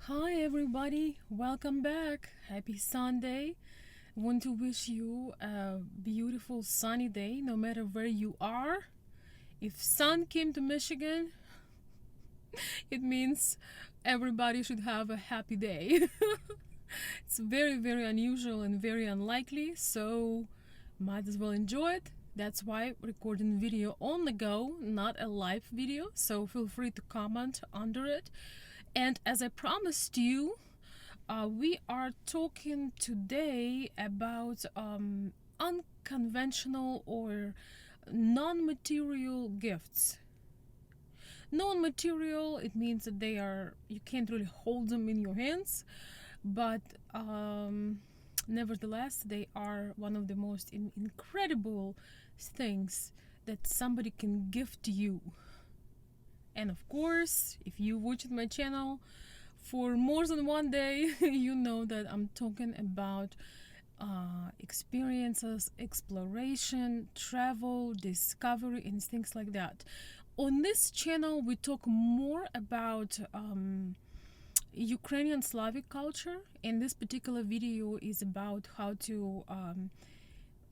Hi everybody, welcome back. Happy Sunday. Want to wish you a beautiful sunny day no matter where you are. If sun came to Michigan, it means everybody should have a happy day. It's very unusual and very unlikely, so might as well enjoy it. That's why recording video on the go, not a live video, so feel free to comment under it. And as I promised you, we are talking today about unconventional or non-material gifts. Non-material, it means that you can't really hold them in your hands, but nevertheless, they are one of the most incredible things that somebody can gift to you. And of course, if you watched my channel for more than one day, you know that I'm talking about experiences, exploration, travel, discovery, and things like that. On this channel, we talk more about Ukrainian Slavic culture, and this particular video is about how to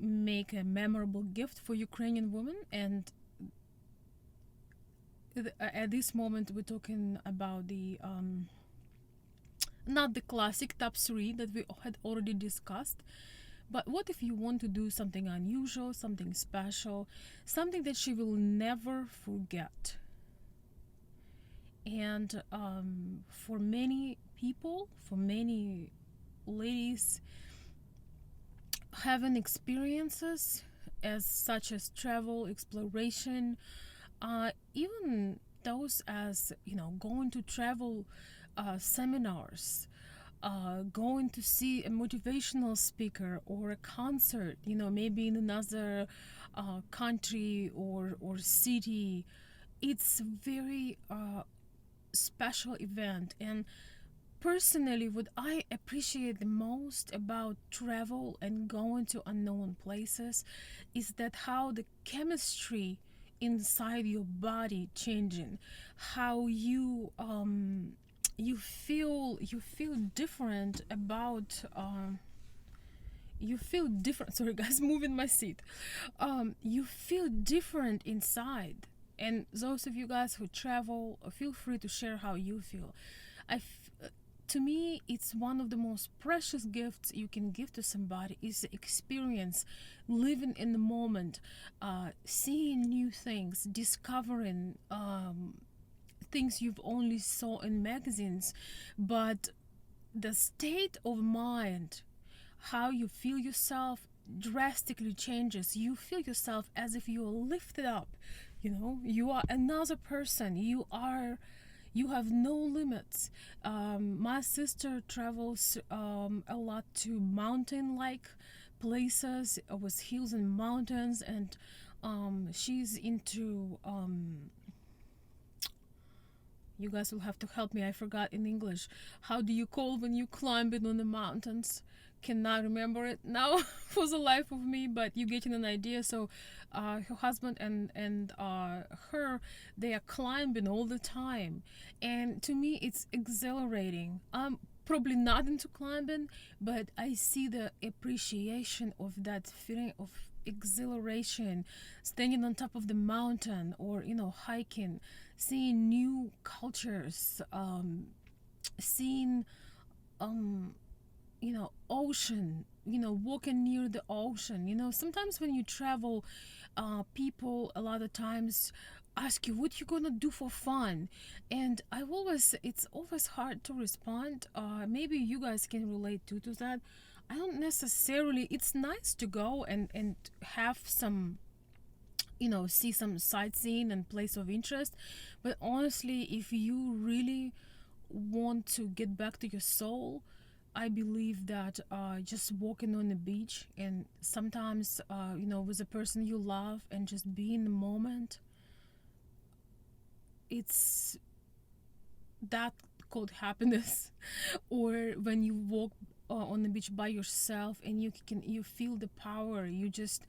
make a memorable gift for Ukrainian women. And at this moment, we're talking about the not the classic top three that we had already discussed, but what if you want to do something unusual, something special, something that she will never forget? And for many people, for many ladies, having experiences as such as travel, exploration, even those as going to travel seminars, going to see a motivational speaker or a concert, maybe in another country or city. It's very special event. And personally, what I appreciate the most about travel and going to unknown places is that how the chemistry inside your body changing, how you feel different about you feel different. Sorry guys, moving my seat. You feel different inside. And those of you guys who travel, feel free to share how you feel. To me, it's one of the most precious gifts you can give to somebody is the experience, living in the moment, seeing new things, discovering things you've only saw in magazines. But the state of mind, how you feel yourself, drastically changes. You feel yourself as if you are lifted up. You are another person. You have no limits. My sister travels a lot to mountain-like places with hills and mountains, and she's into you guys will have to help me. I forgot in English. How do you call when you climb it on the mountains? Cannot remember it now for the life of me, but you getting an idea. So her husband and her, they are climbing all the time, and to me it's exhilarating. I'm probably not into climbing, but I see the appreciation of that feeling of exhilaration, standing on top of the mountain, or hiking, seeing new cultures, seeing ocean, walking near the ocean. Sometimes when you travel, people a lot of times ask you what you gonna do for fun, and it's always hard to respond. Maybe you guys can relate to that. I don't necessarily, it's nice to go and have some, see some sightseeing and place of interest, but honestly, if you really want to get back to your soul, I believe that just walking on the beach and sometimes, with a person you love and just be in the moment, it's that called happiness. Or when you walk on the beach by yourself, and you feel the power. You just,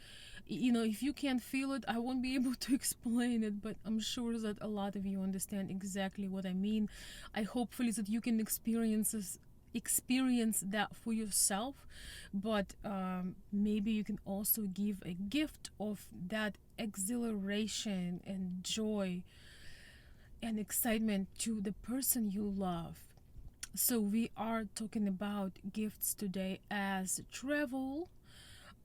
if you can't feel it, I won't be able to explain it, but I'm sure that a lot of you understand exactly what I mean. I hopefully that you can experience that for yourself, but maybe you can also give a gift of that exhilaration and joy and excitement to the person you love. So we are talking about gifts today as travel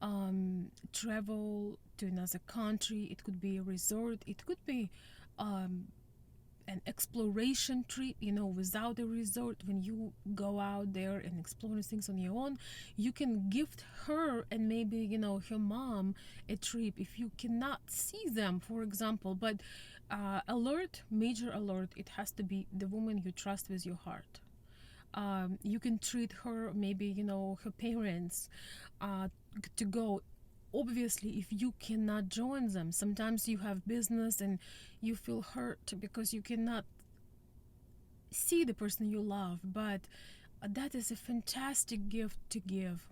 to another country. It could be a resort. It could be um, an exploration trip, without a resort. When you go out there and explore things on your own, you can gift her and maybe, her mom a trip if you cannot see them, for example. But major alert, it has to be the woman you trust with your heart. You can treat her, maybe, her parents, to go. Obviously, if you cannot join them, sometimes you have business and you feel hurt because you cannot see the person you love, but that is a fantastic gift to give.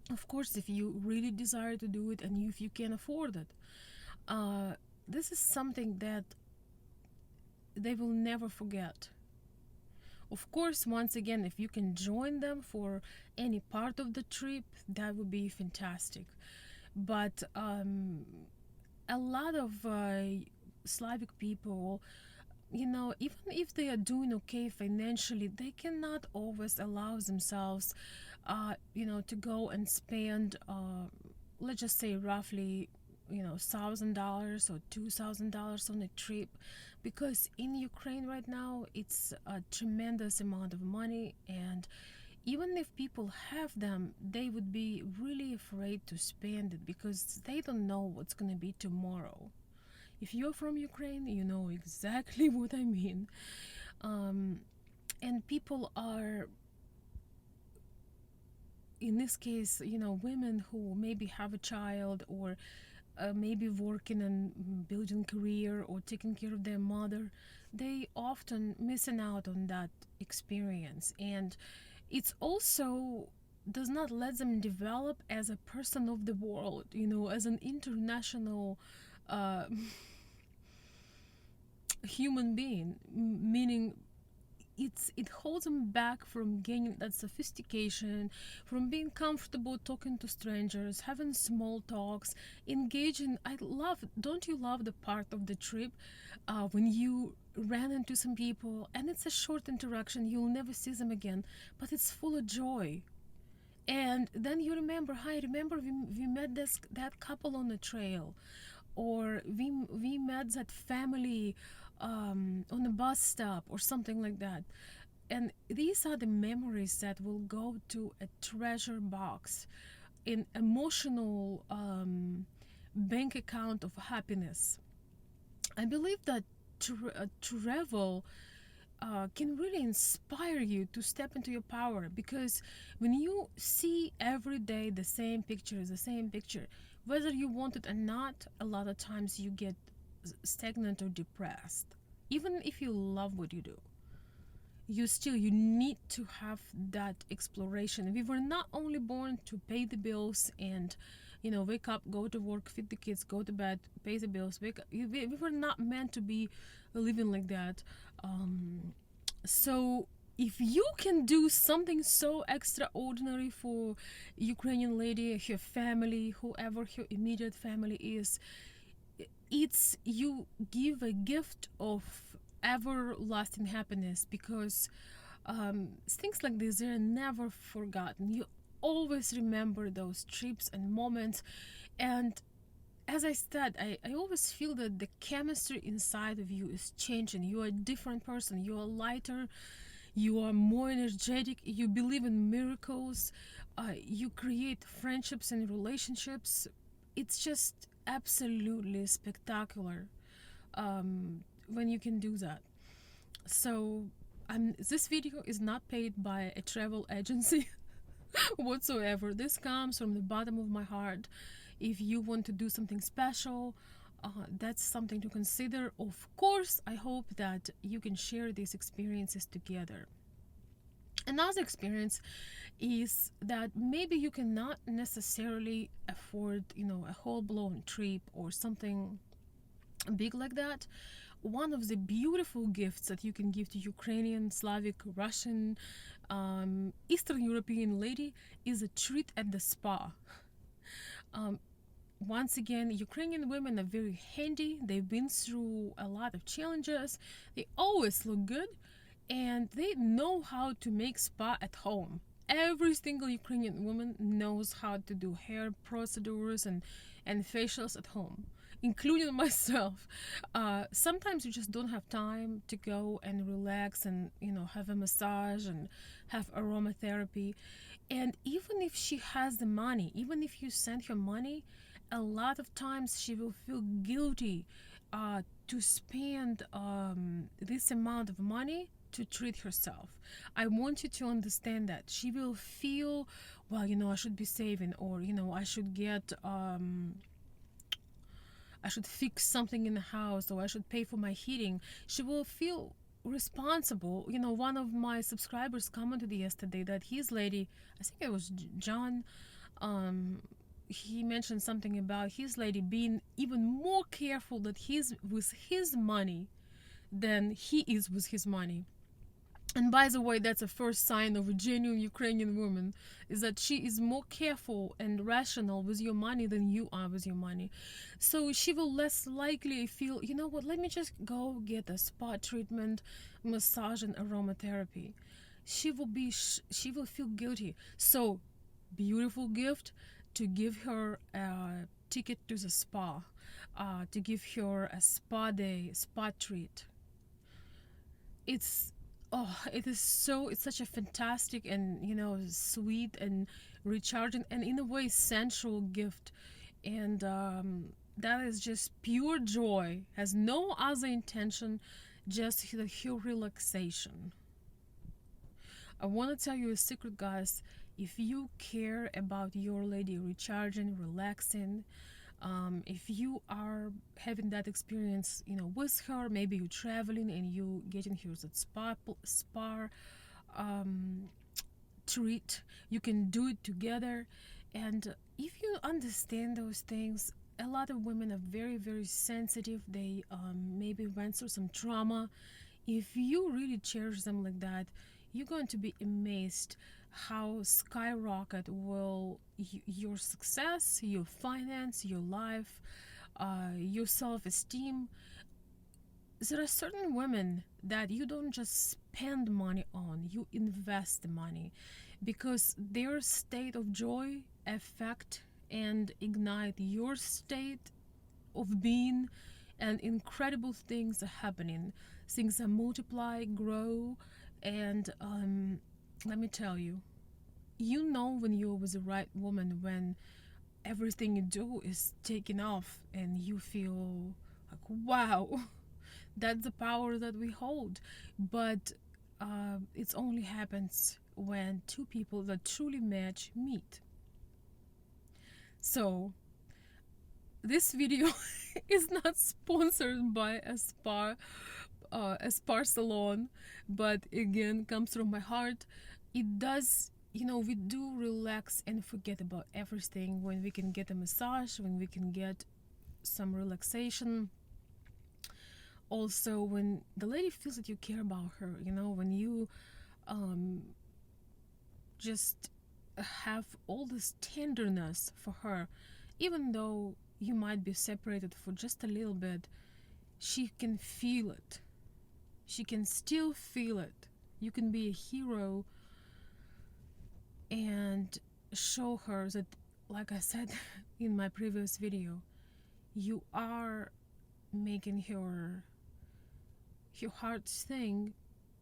Of course, if you really desire to do it and if you can afford it, this is something that they will never forget. Of course, once again, if you can join them for any part of the trip, that would be fantastic. But a lot of Slavic people, even if they are doing okay financially, they cannot always allow themselves, to go and spend, let's just say roughly, $1,000 or $2,000 on a trip, because in Ukraine right now it's a tremendous amount of money, and even if people have them, they would be really afraid to spend it because they don't know what's going to be tomorrow. If you're from Ukraine, you know exactly what I mean. And people are, in this case, women who maybe have a child, or maybe working and building career or taking care of their mother, they often missing out on that experience. And it's also does not let them develop as a person of the world, as an international uh, human being, meaning it holds them back from gaining that sophistication, from being comfortable talking to strangers, having small talks, engaging. Don't you love the part of the trip when you ran into some people and it's a short interaction, you'll never see them again, but it's full of joy. And then you remember, hi, remember we met that couple on the trail, or we met that family on a bus stop or something like that. And these are the memories that will go to a treasure box in emotional bank account of happiness. I believe that travel can really inspire you to step into your power, because when you see every day the same picture, whether you want it or not, a lot of times you get stagnant or depressed. Even if you love what you do, you need to have that exploration. We were not only born to pay the bills and wake up, go to work, feed the kids, go to bed, pay the bills, wake up. We were not meant to be living like that. So if you can do something so extraordinary for Ukrainian lady, her family, whoever her immediate family is, it's you give a gift of everlasting happiness, because things like this, they're never forgotten. You always remember those trips and moments. And as I said, I always feel that the chemistry inside of you is changing. You are a different person. You are lighter. You are more energetic. You believe in miracles. You create friendships and relationships. It's just absolutely spectacular when you can do that. So this video is not paid by a travel agency whatsoever. This comes from the bottom of my heart. If you want to do something special, that's something to consider. Of course, I hope that you can share these experiences together. Another experience is that maybe you cannot necessarily afford, a whole blown trip or something big like that. One of the beautiful gifts that you can give to Ukrainian, Slavic, Russian, Eastern European lady is a treat at the spa. Um, Once again, Ukrainian women are very handy. They've been through a lot of challenges. They always look good, and they know how to make spa at home. Every single Ukrainian woman knows how to do hair procedures and facials at home, including myself. Sometimes you just don't have time to go and relax and have a massage and have aromatherapy. And even if she has the money, even if you send her money, a lot of times she will feel guilty to spend this amount of money to treat herself. I want you to understand that she will feel, well, I should be saving, or I should get I should fix something in the house, or I should pay for my heating. She will feel responsible. One of my subscribers commented yesterday that his lady, I think it was John, he mentioned something about his lady being even more careful that he's with his money than he is with his money. And by the way, that's a first sign of a genuine Ukrainian woman, is that she is more careful and rational with your money than you are with your money. So she will less likely feel, you know what, let me just go get a spa treatment, massage and aromatherapy. She will feel guilty. So beautiful gift to give her a ticket to the spa, to give her a spa day, spa treat. It's it's such a fantastic and sweet and recharging and in a way sensual gift. And that is just pure joy, has no other intention, just the pure relaxation. I want to tell you a secret, guys. If you care about your lady recharging, relaxing, if you are having that experience, with her, maybe you're traveling and you getting her that spa treat, you can do it together. And if you understand those things, a lot of women are very, very sensitive. They maybe went through some trauma. If you really cherish them like that, you're going to be amazed how skyrocket will your success, your finance, your life, your self-esteem. There are certain women that you don't just spend money on, you invest the money, because their state of joy affect and ignite your state of being, and incredible things are happening. Things are multiply, grow, and let me tell you, when you're with the right woman, when everything you do is taking off and you feel like, wow, that's the power that we hold. But it only happens when two people that truly match meet. So this video is not sponsored by a spa salon, but again comes from my heart. It does, we do relax and forget about everything when we can get a massage, when we can get some relaxation. Also, when the lady feels that you care about her, when you just have all this tenderness for her, even though you might be separated for just a little bit, she can feel it. She can still feel it. You can be a hero and show her that, like I said in my previous video, you are making her heart sing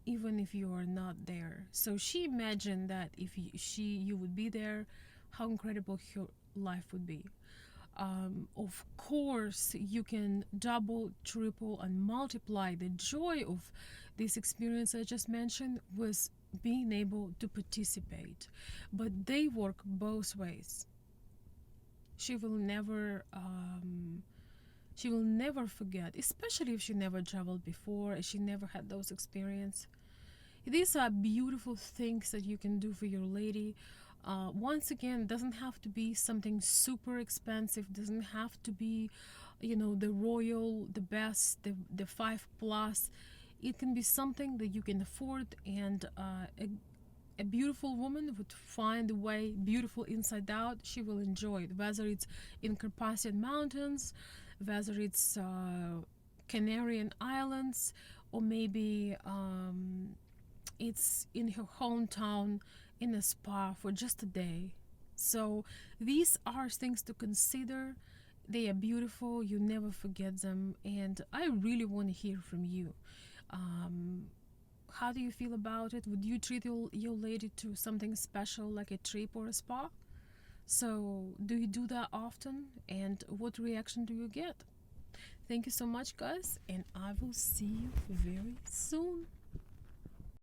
even if you are not there. So she imagined that if you would be there, how incredible her life would be. Of course, you can double, triple, and multiply the joy of this experience I just mentioned with being able to participate. But they work both ways. She will never forget, especially if she never traveled before, she never had those experiences. These are beautiful things that you can do for your lady. Once again, it doesn't have to be something super expensive, doesn't have to be, the royal, the best, the 5 plus. It can be something that you can afford, and a beautiful woman would find a way, beautiful inside out. She will enjoy it, whether it's in Carpathian Mountains, whether it's Canarian Islands, or maybe it's in her hometown in a spa for just a day. So these are things to consider. They are beautiful, you never forget them, and I really want to hear from you. um, how do you feel about it? Would you treat your lady to something special like a trip or a spa? So do you do that often, and what reaction do you get? Thank you so much, guys, and I will see you very soon.